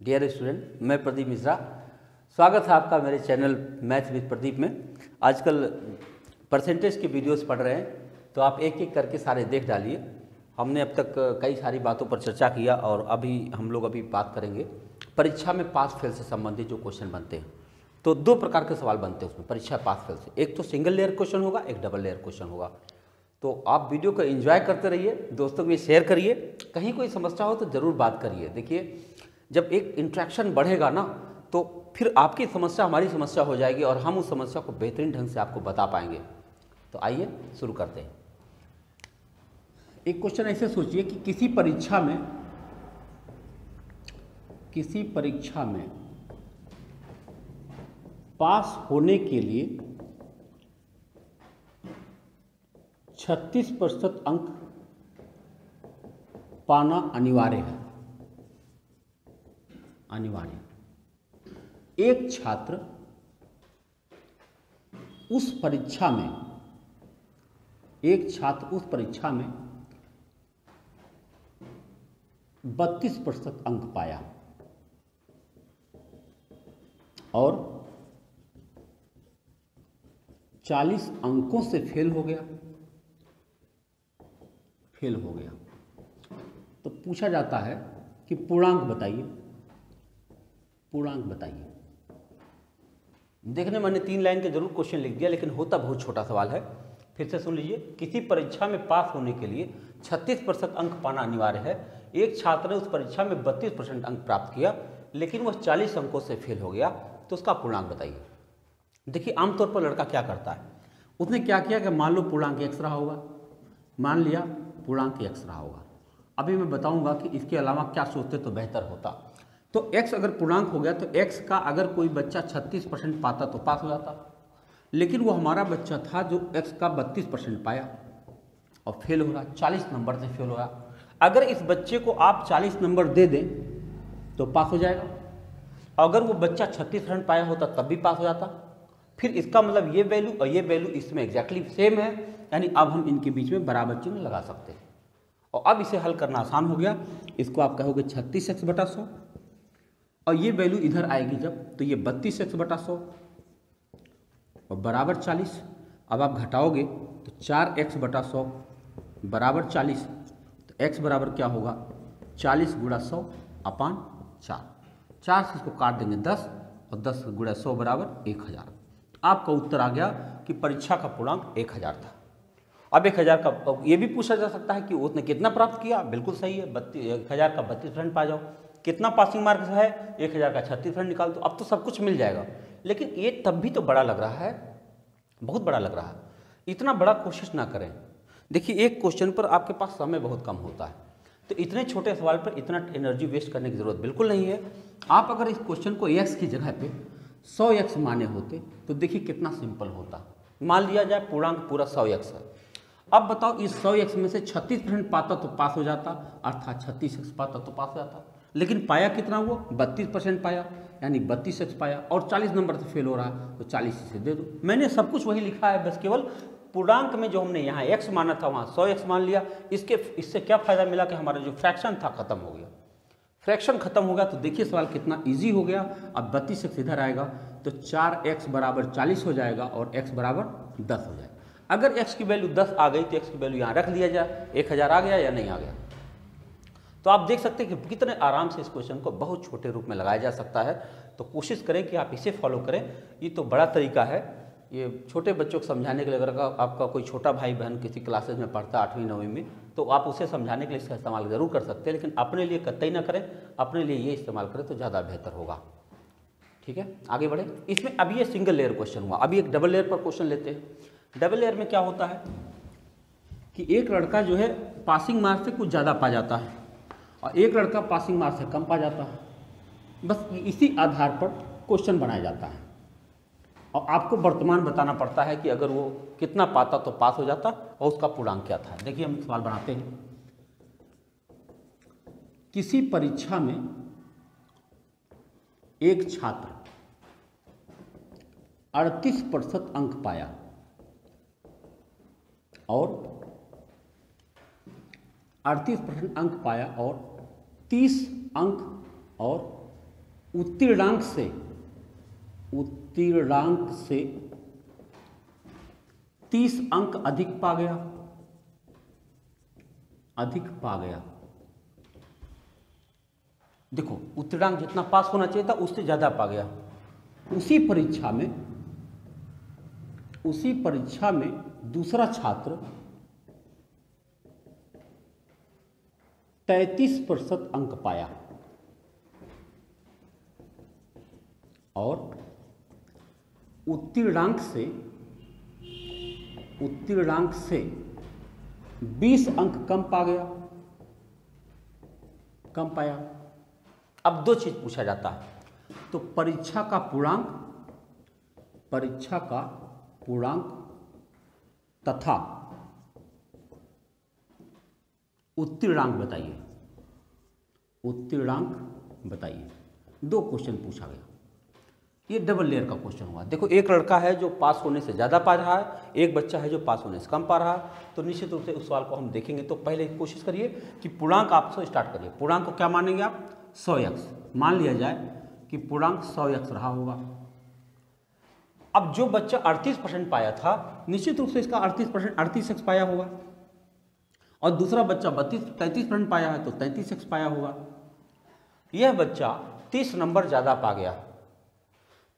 Dear student, मैं प्रदीप मिश्रा। स्वागत है आपका मेरे चैनल मैथ विद प्रदीप में। आजकल परसेंटेज के वीडियोस पढ़ रहे हैं तो आप एक एक करके सारे देख डालिए। हमने अब तक कई सारी बातों पर चर्चा किया और हम लोग बात करेंगे परीक्षा में पास फेल से संबंधित जो क्वेश्चन बनते हैं। तो दो प्रकार के सवाल बनते हैं उसमें परीक्षा पास फेल से। एक तो सिंगल लेयर क्वेश्चन होगा, एक डबल लेयर क्वेश्चन होगा। तो आप वीडियो को एंजॉय करते रहिए, दोस्तों को भी शेयर करिए। कहीं कोई समस्या हो तो ज़रूर बात करिए। देखिए, जब एक इंट्रैक्शन बढ़ेगा ना तो फिर आपकी समस्या हमारी समस्या हो जाएगी और हम उस समस्या को बेहतरीन ढंग से आपको बता पाएंगे। तो आइए शुरू करते हैं। एक क्वेश्चन ऐसे सोचिए कि किसी परीक्षा में पास होने के लिए 36% अंक पाना अनिवार्य है। एक छात्र उस परीक्षा में 32% अंक पाया और 40 अंकों से फेल हो गया। तो पूछा जाता है कि पूर्णांक बताइए। देखने मैंने 3 लाइन के जरूर क्वेश्चन लिख दिया, लेकिन होता बहुत छोटा सवाल है। फिर से सुन लीजिए। किसी परीक्षा में पास होने के लिए 36% अंक पाना अनिवार्य है। एक छात्र ने उस परीक्षा में 32% अंक प्राप्त किया, लेकिन वह 40 अंकों से फेल हो गया। तो उसका पूर्णांक बताइए। देखिए, आमतौर पर लड़का क्या करता है, उसने क्या किया कि मान लो पूर्णांक x रहा होगा, मान लिया पूर्णांक x रहा होगा। अभी मैं बताऊंगा कि इसके अलावा क्या सोचते तो बेहतर होता। तो x अगर पूर्णांक हो गया तो x का अगर कोई बच्चा 36% पाता तो पास हो जाता, लेकिन वो हमारा बच्चा था जो x का 32% पाया और फेल हो रहा, 40 नंबर से फेल हो रहा। अगर इस बच्चे को आप 40 नंबर दे दें तो पास हो जाएगा। अगर वो बच्चा 36% पाया होता तब भी पास हो जाता। फिर इसका मतलब ये वैल्यू और ये वैल्यू इसमें एग्जैक्टली सेम है, यानी अब हम इनके बीच में बराबर चिन्ह लगा सकते हैं। और अब इसे हल करना आसान हो गया। इसको आप कहोगे 36x/100 और ये वैल्यू इधर आएगी जब, तो ये 32x/100 और बराबर 40। अब आप घटाओगे तो 4x/100 बराबर 40। तो x बराबर क्या होगा, 40 × 100 अपान 4। 4 से इसको काट देंगे 10 और 10 × 100 बराबर 1000। तो आपका उत्तर आ गया कि परीक्षा का पूर्णांक 1000 था। अब 1000 का ये भी पूछा जा सकता है कि उसने कितना प्राप्त किया। बिल्कुल सही है, 1000 का 32% पा जाओ। कितना पासिंग मार्क्स है, 1000 का 36% निकाल दो। अब तो सब कुछ मिल जाएगा। लेकिन ये तब भी तो बड़ा लग रहा है, बहुत बड़ा लग रहा है। इतना बड़ा कोशिश ना करें। देखिए, एक क्वेश्चन पर आपके पास समय बहुत कम होता है, तो इतने छोटे सवाल पर इतना एनर्जी वेस्ट करने की जरूरत बिल्कुल नहीं है। आप अगर इस क्वेश्चन को x की जगह पे 100x माने होते तो देखिए कितना सिंपल होता। मान लिया जाए पूर्णांक पूरा 100x है। अब बताओ, इस 100x में से 36% पाता तो पास हो जाता, अर्थात 36x पाता तो पास हो जाता। लेकिन पाया कितना, वो 32% पाया, यानी 32x पाया और 40 नंबर से फेल हो रहा, तो 40 से दे दो। मैंने सब कुछ वही लिखा है, बस केवल पूर्णांक में जो हमने यहाँ x माना था वहाँ 100x मान लिया। इससे क्या फायदा मिला कि हमारा जो फ्रैक्शन था खत्म हो गया। फ्रैक्शन खत्म हो गया तो देखिए सवाल कितना इजी हो गया। अब 32x इधर आएगा तो 4x बराबर 40 हो जाएगा और x बराबर 10 हो जाएगा। अगर x की वैल्यू 10 आ गई तो x की वैल्यू यहाँ रख लिया जाए, 1000 आ गया या नहीं आ गया। तो आप देख सकते हैं कि कितने आराम से इस क्वेश्चन को बहुत छोटे रूप में लगाया जा सकता है। तो कोशिश करें कि आप इसे फॉलो करें। ये तो बड़ा तरीका है, ये छोटे बच्चों को समझाने के लिए। अगर आपका कोई छोटा भाई बहन किसी क्लासेज में पढ़ता है 8वीं 9वीं में, तो आप उसे समझाने के लिए इसका इस्तेमाल ज़रूर कर सकते हैं। लेकिन अपने लिए कतई ना करें, अपने लिए ये इस्तेमाल करें तो ज़्यादा बेहतर होगा। ठीक है, आगे बढ़े। इसमें अभी ये सिंगल लेयर क्वेश्चन हुआ, अभी एक डबल लेयर पर क्वेश्चन लेते हैं। डबल लेयर में क्या होता है कि एक लड़का जो है पासिंग मार्क्स से कुछ ज़्यादा पा जाता है और एक लड़का पासिंग मार्क्स से कम पा जाता है। बस इसी आधार पर क्वेश्चन बनाया जाता है और आपको वर्तमान बताना पड़ता है कि अगर वो कितना पाता तो पास हो जाता और उसका पूर्णांक क्या था। देखिए, हम सवाल बनाते हैं। किसी परीक्षा में एक छात्र 38% अंक पाया और 38% अंक पाया और 30 अंक और उत्तीर्णांक से 30 अंक अधिक पा गया। देखो, उत्तीर्णांक जितना पास होना चाहिए था उससे ज्यादा पा गया। उसी परीक्षा में दूसरा छात्र 33% अंक पाया और उत्तीर्णांक से 20 अंक कम पाया। अब दो चीज पूछा जाता है, तो परीक्षा का पूर्णांक तथा उत्तीर्णांक बताइए। दो क्वेश्चन पूछा गया। ये डबल लेयर का क्वेश्चन हुआ। देखो, एक लड़का है जो पास होने से ज़्यादा पा रहा है, एक बच्चा है जो पास होने से कम पा रहा है। तो निश्चित रूप से उस सवाल को हम देखेंगे। तो पहले कोशिश करिए कि पूर्णांक आपसे स्टार्ट करिए। पूर्णांक को क्या मानेंगे आप? 100x। मान लिया जाए कि पूर्णांक 100x रहा होगा। अब जो बच्चा 38% पाया था, निश्चित रूप से इसका 38% 38x पाया होगा, और दूसरा बच्चा 33% पाया है तो 33x पाया होगा। यह बच्चा 30 नंबर ज़्यादा पा गया,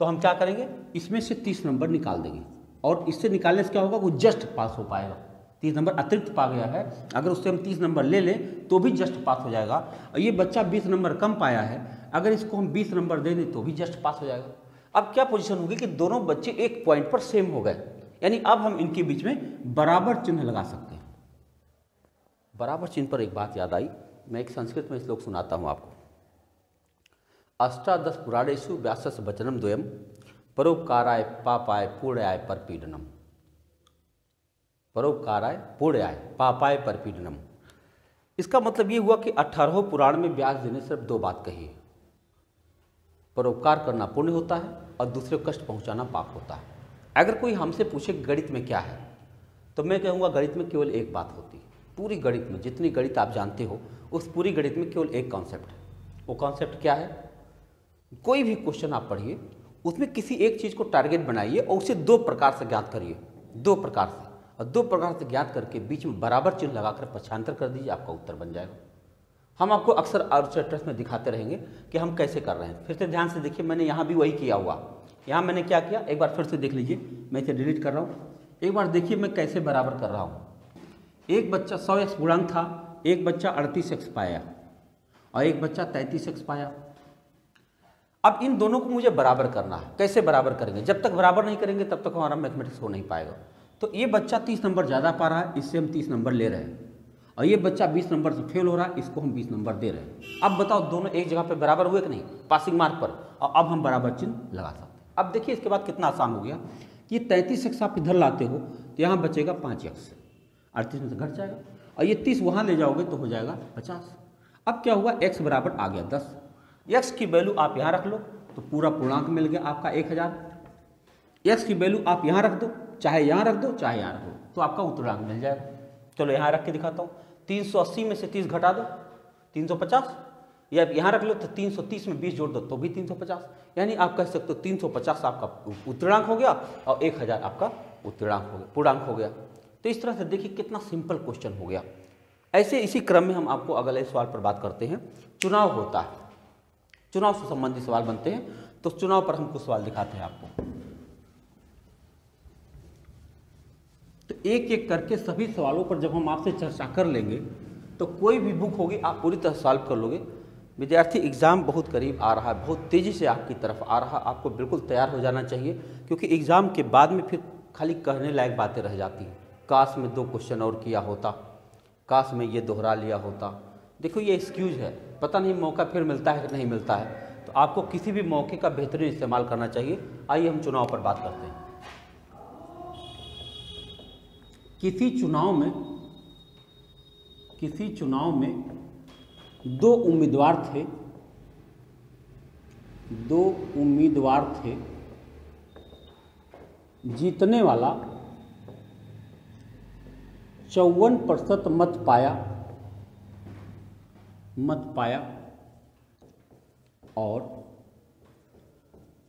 तो हम क्या करेंगे? इसमें से 30 नंबर निकाल देंगे, और इससे निकालने से क्या होगा? वो जस्ट पास हो पाएगा। 30 नंबर अतिरिक्त पा गया है, अगर उससे हम 30 नंबर ले लें तो भी जस्ट पास हो जाएगा। और ये बच्चा 20 नंबर कम पाया है, अगर इसको हम 20 नंबर दे दें तो भी जस्ट पास हो जाएगा। अब क्या पोजीशन होगी कि दोनों बच्चे एक पॉइंट पर सेम हो गए, यानी अब हम इनके बीच में बराबर चिन्ह लगा सकते हैं। बराबर चिन्ह पर एक बात याद आई, मैं एक संस्कृत में श्लोक सुनाता हूँ आपको। अष्टादश पुराणेषु व्यासस्य वचनं द्वयम् परोपकाराय पापाय पुण्याय परपीडनम। परोपकाराय पुण्याय पापाय परपीडनम। इसका मतलब ये हुआ कि 18 पुराण में व्यास जी ने सिर्फ दो बात कही है। परोपकार करना पुण्य होता है और दूसरे को कष्ट पहुंचाना पाप होता है। अगर कोई हमसे पूछे गणित में क्या है, तो मैं कहूँगा गणित में केवल एक बात होती है। पूरी गणित में जितनी गणित आप जानते हो, उस पूरी गणित में केवल एक कॉन्सेप्ट है। वो कॉन्सेप्ट क्या है? कोई भी क्वेश्चन आप पढ़िए, उसमें किसी एक चीज़ को टारगेट बनाइए और उसे दो प्रकार से ज्ञात करिए, दो प्रकार से, और दो प्रकार से ज्ञात करके बीच में बराबर चिन्ह लगाकर पक्षांतर कर दीजिए, आपका उत्तर बन जाएगा। हम आपको अक्सर आर्चर में दिखाते रहेंगे कि हम कैसे कर रहे हैं। फिर से ध्यान से देखिए, मैंने यहाँ भी वही किया हुआ। यहाँ मैंने क्या किया, एक बार फिर से देख लीजिए। मैं इसे डिलीट कर रहा हूँ, एक बार देखिए मैं कैसे बराबर कर रहा हूँ। एक बच्चा 100x पूर्णांक था, एक बच्चा 38x पाया और एक बच्चा 33x पाया। अब इन दोनों को मुझे बराबर करना है। कैसे बराबर करेंगे? जब तक बराबर नहीं करेंगे तब तक हमारा मैथमेटिक्स हो नहीं पाएगा। तो ये बच्चा 30 नंबर ज़्यादा पा रहा है, इससे हम 30 नंबर ले रहे हैं, और ये बच्चा 20 नंबर से फेल हो रहा है, इसको हम 20 नंबर दे रहे हैं। अब बताओ दोनों एक जगह पे बराबर हुए कि नहीं, पासिंग मार्क पर, और अब हम बराबर चिन्ह लगा सकते हैं। अब देखिए इसके बाद कितना आसान हो गया। ये 33x आप इधर लाते हो तो यहाँ बचेगा 5x, 38 में से घट जाएगा, और ये 30 वहाँ ले जाओगे तो हो जाएगा 50। अब क्या हुआ? x बराबर आ गया 10। x की वैल्यू आप यहाँ रख लो तो पूरा पूर्णांक मिल गया आपका 1000। x की वैल्यू आप यहाँ रख दो, चाहे यहाँ रख दो चाहे यहाँ रख दो, तो आपका उत्तरांक मिल जाएगा। चलो यहाँ रख के दिखाता हूँ। 380 में से 30 घटा दो 350, या यहाँ रख लो तो 330 में 20 जोड़ दो तो भी 350, यानी आप कह सकते हो 350 आपका उत्तरांक हो गया और 1000 आपका उत्तरांक हो गया, पूर्णांक हो गया। तो इस तरह से देखिए कितना सिंपल क्वेश्चन हो गया। ऐसे इसी क्रम में हम आपको अगले सवाल पर बात करते हैं। चुनाव होता है, चुनाव से संबंधित सवाल बनते हैं, तो चुनाव पर हम कुछ सवाल दिखाते हैं आपको। तो एक एक करके सभी सवालों पर जब हम आपसे चर्चा कर लेंगे तो कोई भी बुक होगी आप पूरी तरह सॉल्व कर लोगे। विद्यार्थी, एग्ज़ाम बहुत करीब आ रहा है, बहुत तेज़ी से आपकी तरफ आ रहा है, आपको बिल्कुल तैयार हो जाना चाहिए, क्योंकि एग्ज़ाम के बाद में फिर खाली कहने लायक बातें रह जाती हैं। काश में 2 क्वेश्चन और किया होता, काश में ये दोहरा लिया होता। देखो ये एक्सक्यूज़ है, पता नहीं मौका फिर मिलता है कि नहीं मिलता है, तो आपको किसी भी मौके का बेहतरीन इस्तेमाल करना चाहिए। आइए हम चुनाव पर बात करते हैं। किसी चुनाव में 2 उम्मीदवार थे, जीतने वाला 54% मत पाया और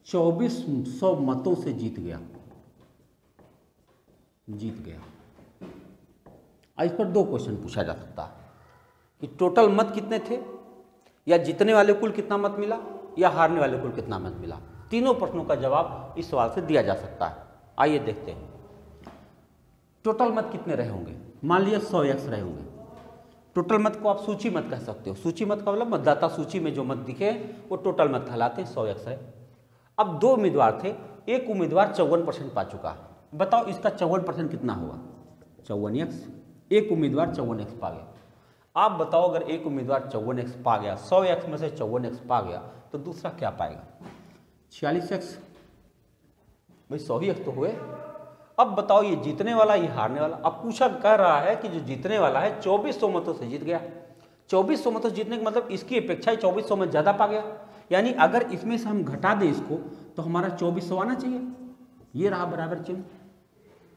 2400 मतों से जीत गया। इस पर दो क्वेश्चन पूछा जा सकता है कि टोटल मत कितने थे, या जीतने वाले कुल कितना मत मिला, या हारने वाले कुल कितना मत मिला। तीनों प्रश्नों का जवाब इस सवाल से दिया जा सकता है। आइए देखते हैं टोटल मत कितने रहे होंगे। मान लिया 100x रहे होंगे। टोटल मत को आप सूची मत कह सकते हो। सूची मत का मतलब मतदाता सूची में जो मत दिखे वो टोटल मत कहलाते हैं। 100x है। अब दो उम्मीदवार थे, एक उम्मीदवार 54% पा चुका है। बताओ इसका 54% कितना होगा? 54x। एक उम्मीदवार 54x पा गया। आप बताओ अगर एक उम्मीदवार 54x पा गया, 100x में से 54x पा गया, तो दूसरा क्या पाएगा? 46x। भाई 100 ही x तो हुए। अब बताओ ये जीतने वाला, ये हारने वाला। अब पूछा कह रहा है कि जो जीतने वाला है 2400 मतों से जीत गया। 2400 मतों से जीतने का मतलब इसकी अपेक्षा 2400 में ज़्यादा पा गया। यानी अगर इसमें से हम घटा दें इसको तो हमारा 2400 आना चाहिए। ये रहा बराबर चिन्ह।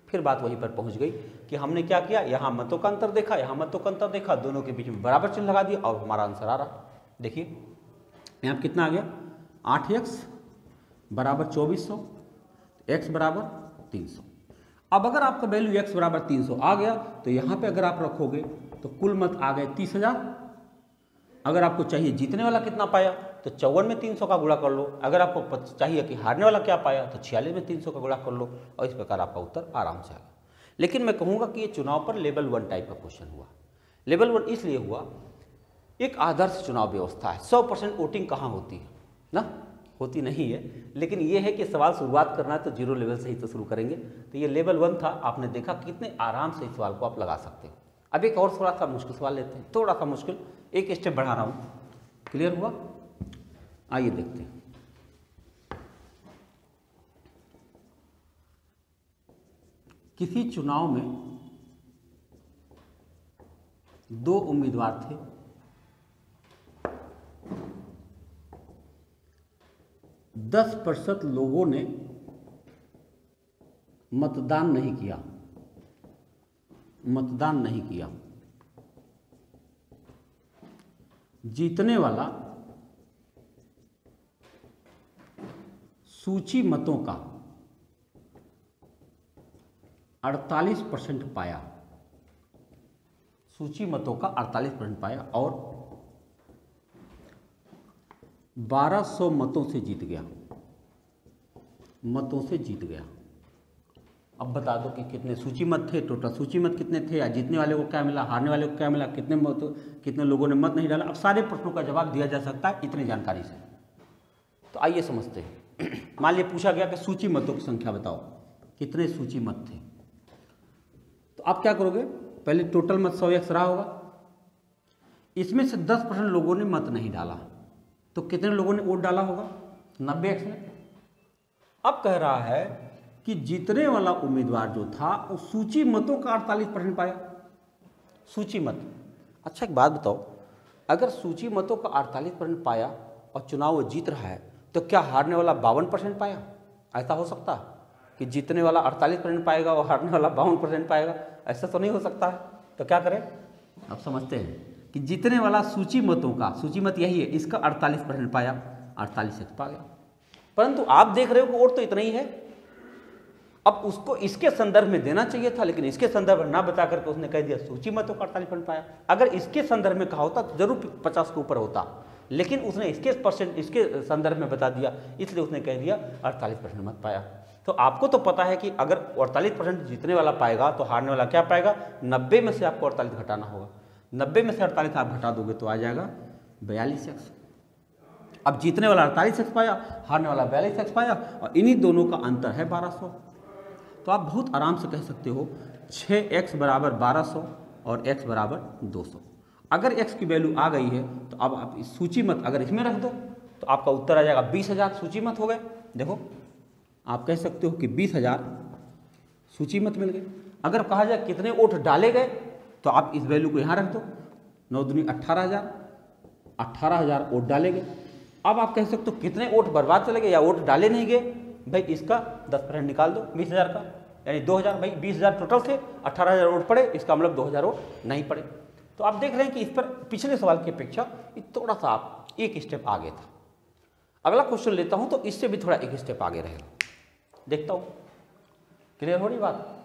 फिर बात वहीं पर पहुंच गई कि हमने क्या किया, यहाँ मतों का अंतर देखा, यहाँ मतों का अंतर देखा, दोनों के बीच में बराबर चिन्ह लगा दिया और हमारा आंसर आ रहा। देखिए यहाँ कितना आ गया? 8x बराबर 2400, x बराबर 300। अब अगर आपका वैल्यू x बराबर 300 आ गया तो यहाँ पे अगर आप रखोगे तो कुल मत आ गए 30,000। अगर आपको चाहिए जीतने वाला कितना पाया तो 54 में 300 का गुणा कर लो। अगर आपको चाहिए कि हारने वाला क्या पाया तो 46 में 300 का गुणा कर लो, और इस प्रकार आपका उत्तर आराम से आ गया। लेकिन मैं कहूँगा कि ये चुनाव पर लेवल 1 टाइप का क्वेश्चन हुआ। लेवल 1 इसलिए हुआ, एक आदर्श चुनाव व्यवस्था है। 100% वोटिंग कहाँ होती है ना? होती नहीं है। लेकिन ये है कि सवाल शुरुआत करना है तो 0 लेवल से ही तो शुरू करेंगे। तो ये लेवल 1 था। आपने देखा कितने आराम से इस सवाल को आप लगा सकते हो। अब एक और थोड़ा सा मुश्किल सवाल लेते हैं, थोड़ा सा मुश्किल, एक स्टेप बढ़ा रहा हूँ। क्लियर हुआ? आइए देखते हैं। किसी चुनाव में 2 उम्मीदवार थे। दस % लोगों ने मतदान नहीं किया। जीतने वाला सूची मतों का 48% पाया। सूची मतों का 48% पाया और 1200 मतों से जीत गया। अब बता दो कि कितने सूची मत थे, टोटल सूची मत कितने थे, या जीतने वाले को क्या मिला, हारने वाले को क्या मिला, कितने लोगों ने मत नहीं डाला। अब सारे प्रश्नों का जवाब दिया जा सकता है इतनी जानकारी से। तो आइए समझते हैं। मान लिया पूछा गया कि सूची मतों की संख्या बताओ, कितने सूची मत थे। तो आप क्या करोगे, पहले टोटल मत 100x रहा होगा, इसमें से 10% लोगों ने मत नहीं डाला, तो कितने लोगों ने वोट डाला होगा? 90x में। अब कह रहा है कि जीतने वाला उम्मीदवार जो था वो सूची मतों का 48% पाया। सूची मत। अच्छा एक बात बताओ, अगर सूची मतों का 48% पाया और चुनाव वो जीत रहा है तो क्या हारने वाला 52% पाया? ऐसा हो सकता है कि जीतने वाला 48% पाएगा और हारने वाला 52% पाएगा? ऐसा तो नहीं हो सकता है। तो क्या करें, अब समझते हैं कि जीतने वाला सूची मतों का, सूची मत यही है, इसका 48% पाया, 48x पा गया। परंतु आप देख रहे हो कि वोट तो इतना ही है। अब उसको इसके संदर्भ में देना चाहिए था, लेकिन इसके संदर्भ में ना बता करके उसने कह दिया सूची मतों का 48% पाया। अगर इसके संदर्भ में कहा होता तो जरूर 50 के ऊपर होता, लेकिन उसने इसके संदर्भ में बता दिया, इसलिए उसने कह दिया 48% मत पाया। तो आपको तो पता है कि अगर 48% जीतने वाला पाएगा तो हारने वाला क्या पाएगा? 90 में से आपको 48 घटाना होगा। 90 में से 48 आप घटा दोगे तो आ जाएगा 42x। अब जीतने वाला 48x पाया, हारने वाला 42x पाया, और इन्हीं दोनों का अंतर है 1200। तो आप बहुत आराम से कह सकते हो 6x बराबर 1200 और x बराबर 200। अगर x की वैल्यू आ गई है तो अब आप इस सूची मत अगर इसमें रख दो तो आपका उत्तर आ जाएगा 20,000 सूची मत हो गए। देखो आप कह सकते हो कि 20,000 सूची मत मिल गए। अगर कहा जाए कितने वोट डाले गए तो आप इस वैल्यू को यहाँ रख दो, 9 दूनी 18,000 वोट डाले गए। अब आप कह सकते हो कितने वोट बर्बाद चले गए या वोट डाले नहीं गए। भाई इसका 10% निकाल दो 20,000 का, यानी 2,000। भाई 20,000 टोटल थे, 18,000 वोट पड़े, इसका मतलब 2,000 वोट नहीं पड़े। तो आप देख रहे हैं कि इस पर पिछले सवाल की अपेक्षा थोड़ा सा आप एक स्टेप आगे था। अगला क्वेश्चन लेता हूं तो इससे भी थोड़ा एक स्टेप आगे रहेगा, देखता हूं क्लियर हो रही बात।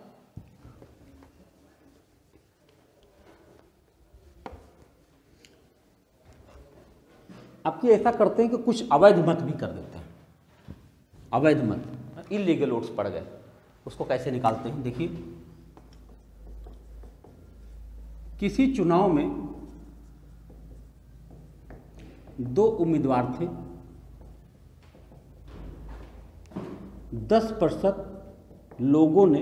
आपकी ऐसा करते हैं कि कुछ अवैध मत भी कर देते हैं, अवैध मत, इलीगल वोट्स पड़ गए, उसको कैसे निकालते हैं देखिए। किसी चुनाव में 2 उम्मीदवार थे, 10% लोगों ने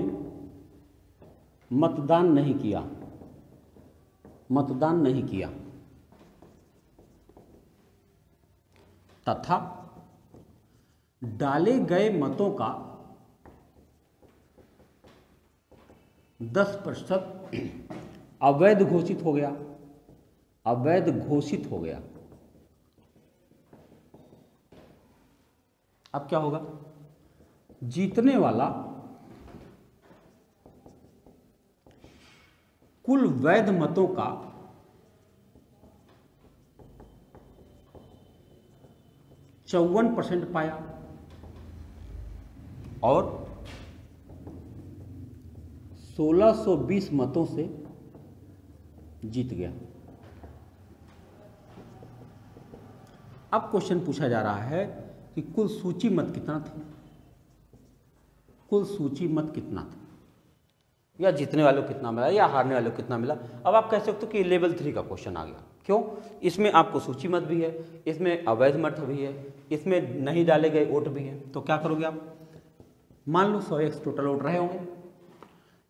मतदान नहीं किया, मतदान नहीं किया तथा डाले गए मतों का 10% अवैध घोषित हो गया, अवैध घोषित हो गया। अब क्या होगा, जीतने वाला कुल वैध मतों का 54% पाया और 1620 मतों से जीत गया। अब क्वेश्चन पूछा जा रहा है कि कुल सूची मत कितना थे, कुल सूची मत कितना था, या जीतने वालों को कितना मिला या हारने वालों को कितना मिला। अब आप कह सकते हो कि लेवल 3 का क्वेश्चन आ गया। क्यों? इसमें आपको सूची मत भी है, इसमें अवैध मत भी है, इसमें नहीं डाले गए वोट भी है। तो क्या करोगे आप, मान लो 100x टोटल वोट रहे होंगे,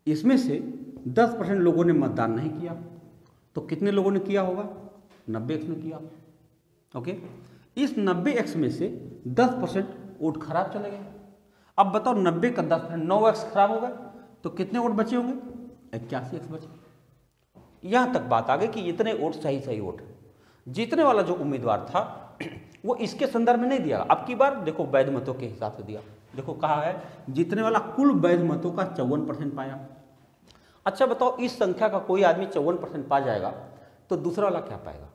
इसमें से 10% लोगों ने मतदान नहीं किया, तो कितने लोगों ने किया होगा, 90x ने किया। ओके, इस 90x में से 10% वोट खराब चले गए। अब बताओ 90 का 10%, 9x खराब हो गए, तो कितने वोट बचे होंगे, 81x बचे। यहां तक बात आ गई कि इतने वोट सही वोट। जीतने वाला जो उम्मीदवार था वो इसके संदर्भ में नहीं दिया, अब की बार देखो वैध मतों के हिसाब से दिया। देखो कहा है जीतने वाला कुल वैध मतों का 54% पाया। अच्छा बताओ, इस संख्या का कोई आदमी 54% पा जाएगा तो दूसरा वाला क्या पाएगा,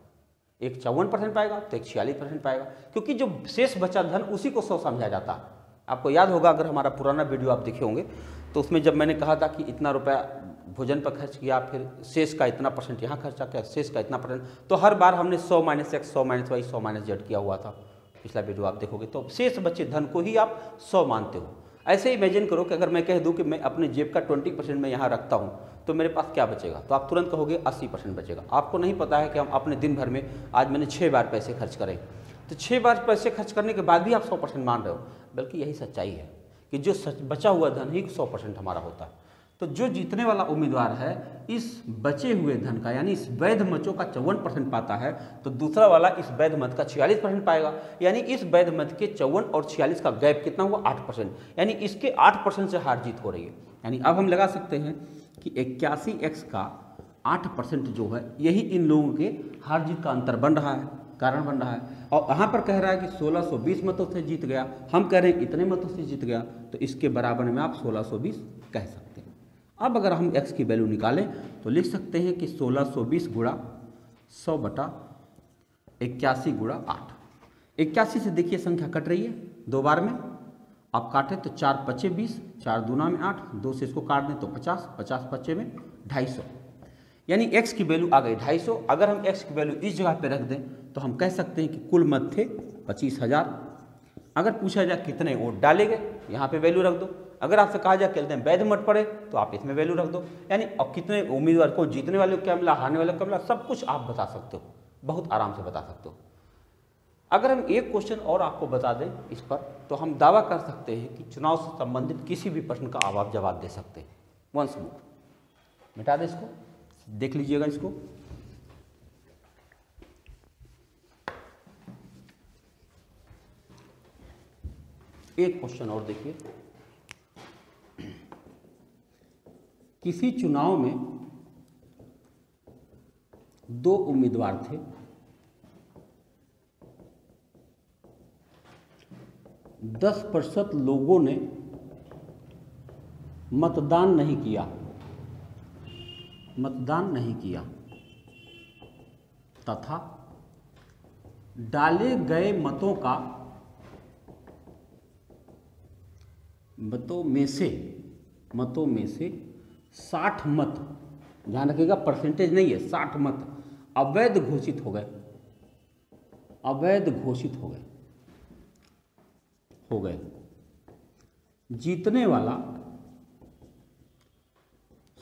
एक 54% पाएगा तो एक 46% पाएगा, क्योंकि जो शेष बचा धन उसी को 100 समझा जाता है। आपको याद होगा, अगर हमारा पुराना वीडियो आप देखे होंगे तो उसमें जब मैंने कहा था कि इतना रुपया भोजन पर खर्च किया, फिर शेष का इतना % यहाँ खर्चा किया, शेष का इतना %, तो हर बार हमने 100 - x, 100 - y, 100 - z किया हुआ था। पिछला वीडियो आप देखोगे तो शेष बचे धन को ही आप 100 मानते हो। ऐसे ही इमेजिन करो कि अगर मैं कह दूं कि मैं अपने जेब का 20% मैं यहाँ रखता हूँ तो मेरे पास क्या बचेगा, तो आप तुरंत कहोगे 80% बचेगा। आपको नहीं पता है कि हम अपने दिन भर में आज मैंने 6 बार पैसे खर्च करे, तो 6 बार पैसे खर्च करने के बाद भी आप 100% मान रहे हो, बल्कि यही सच्चाई है कि जो बचा हुआ धन ही 100% हमारा होता है। तो जो जीतने वाला उम्मीदवार है इस बचे हुए धन का, यानी इस वैध मतों का 54% पाता है, तो दूसरा वाला इस वैध मत का 46% पाएगा। यानी इस वैध मत के 54 और 46 का गैप कितना हुआ, 8%, यानी इसके 8% से हार जीत हो रही है। यानी अब हम लगा सकते हैं कि 81x का 8% जो है यही इन लोगों के हार जीत का अंतर बन रहा है, कारण बन रहा है। और यहाँ पर कह रहा है कि 1620 मतों से जीत गया, हम कह रहे हैं इतने मतों से जीत गया, तो इसके बराबर में आप 1620 कह सकते हैं। अब अगर हम x की वैल्यू निकालें तो लिख सकते हैं कि 1620 गुणा 100/81 गुणा 8। 81 से देखिए संख्या कट रही है 2 बार में, आप काटें तो 4 × 5 = 20, 4 दूना में 8, 2 से इसको काट दें तो 50, 50 × 5 में 250, यानी x की वैल्यू आ गई 250। अगर हम x की वैल्यू इस जगह पे रख दें तो हम कह सकते हैं कि कुल मत थे 25,000। अगर पूछा जाए कितने वोट डाले गए, यहाँ पे वैल्यू रख दो। अगर आपसे कहा जाए कहते हैं वैध मत पड़े, तो आप इसमें वैल्यू रख दो। यानी और कितने उम्मीदवार को, जीतने वाले को क्या मिला, हारने वाले को क्या मिला, सब कुछ आप बता सकते हो, बहुत आराम से बता सकते हो। अगर हम एक क्वेश्चन और आपको बता दें इस पर, तो हम दावा कर सकते हैं कि चुनाव से संबंधित किसी भी प्रश्न का आप जवाब दे सकते हैं। वंस मोर, मिटा दे इसको, देख लीजिएगा इसको। एक क्वेश्चन और देखिए, किसी चुनाव में 2 उम्मीदवार थे, 10% लोगों ने मतदान नहीं किया, मतदान नहीं किया तथा डाले गए मतों का मतों में से 60 मत, ध्यान रखिएगा परसेंटेज नहीं है, 60 मत अवैध घोषित हो गए, जीतने वाला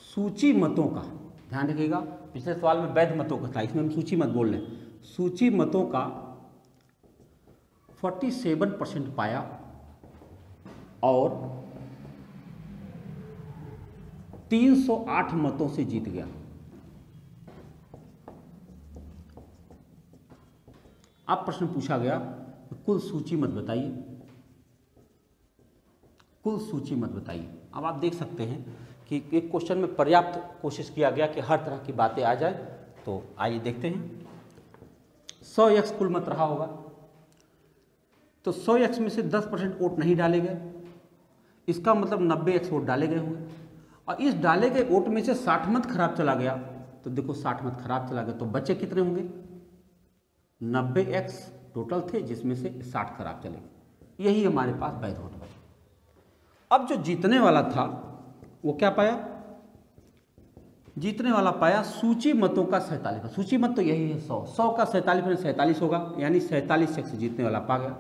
सूची मतों का, ध्यान रखिएगा पिछले सवाल में वैध मतों का था, इसमें हम सूची मत बोल रहे हैं, सूची मतों का 47% पाया और 308 मतों से जीत गया। अब प्रश्न पूछा गया कुल सूची मत बताइए, अब आप देख सकते हैं कि एक क्वेश्चन में पर्याप्त कोशिश किया गया कि हर तरह की बातें आ जाए। तो आइए देखते हैं। 100x कुल मत रहा होगा, तो 100x में से 10% वोट नहीं डाले गए, इसका मतलब 90x वोट डाले गए होंगे, और इस डाले गए वोट में से 60 मत खराब चला गया, तो देखो 60 मत खराब चला गया तो बचे कितने होंगे, 90x टोटल थे जिसमें से 60 खराब चले गए, यही हमारे पास वैध वोट बचे। अब जो जीतने वाला था वो क्या पाया, जीतने वाला पाया सूची मतों का 47, सूची मत तो यही है 100 का 47 होगा, यानी 47x जीतने वाला पा गया।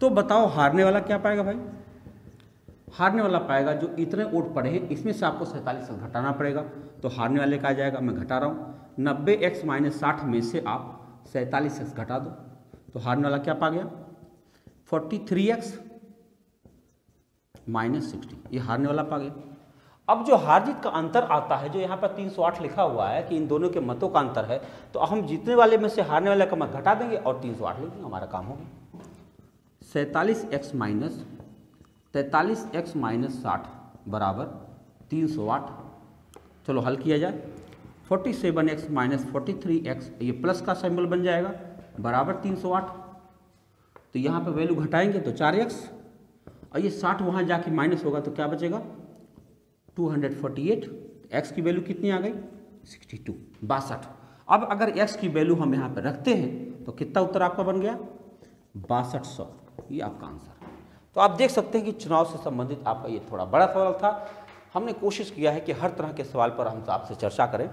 तो बताओ हारने वाला क्या पाएगा भाई, हारने वाला पाएगा जो इतने वोट पड़े हैं इसमें से आपको 47 घटाना पड़ेगा, तो हारने वाले का आ जाएगा, मैं घटा रहा हूँ 90x - 60 में से आप 47x घटा दो, तो हारने वाला क्या पा गया 43x - 60, ये हारने वाला पा गया। अब जो हार जीत का अंतर आता है, जो यहाँ पर 308 लिखा हुआ है कि इन दोनों के मतों का अंतर है, तो हम जीतने वाले में से हारने वाले का मत घटा देंगे और 308 लिख देंगे, हमारा काम हो गया। 43x - 60 बराबर 308, चलो हल किया जाए। 47x - 43x, ये प्लस का सिंबल बन जाएगा, बराबर 308, तो यहाँ पर वैल्यू घटाएंगे तो 4x, और ये 60 वहाँ जाके माइनस होगा तो क्या बचेगा 248, x की वैल्यू कितनी आ गई 62। अब अगर x की वैल्यू हम यहाँ पर रखते हैं तो कितना उत्तर आपका बन गया 6200, ये आपका आंसर है। तो आप देख सकते हैं कि चुनाव से संबंधित आपका ये थोड़ा बड़ा सवाल था। हमने कोशिश किया है कि हर तरह के सवाल पर हम आपसे चर्चा करें।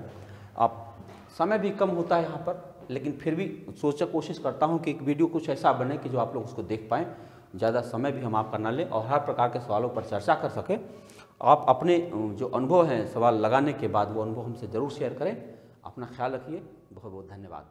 आप समय भी कम होता है यहाँ पर, लेकिन फिर भी कोशिश करता हूँ कि एक वीडियो कुछ ऐसा बने कि जो आप लोग उसको देख पाएँ, ज़्यादा समय भी हम आपका ना लें और हर प्रकार के सवालों पर चर्चा कर सकें। आप अपने जो अनुभव हैं सवाल लगाने के बाद वो अनुभव हमसे ज़रूर शेयर करें। अपना ख्याल रखिए, बहुत बहुत धन्यवाद।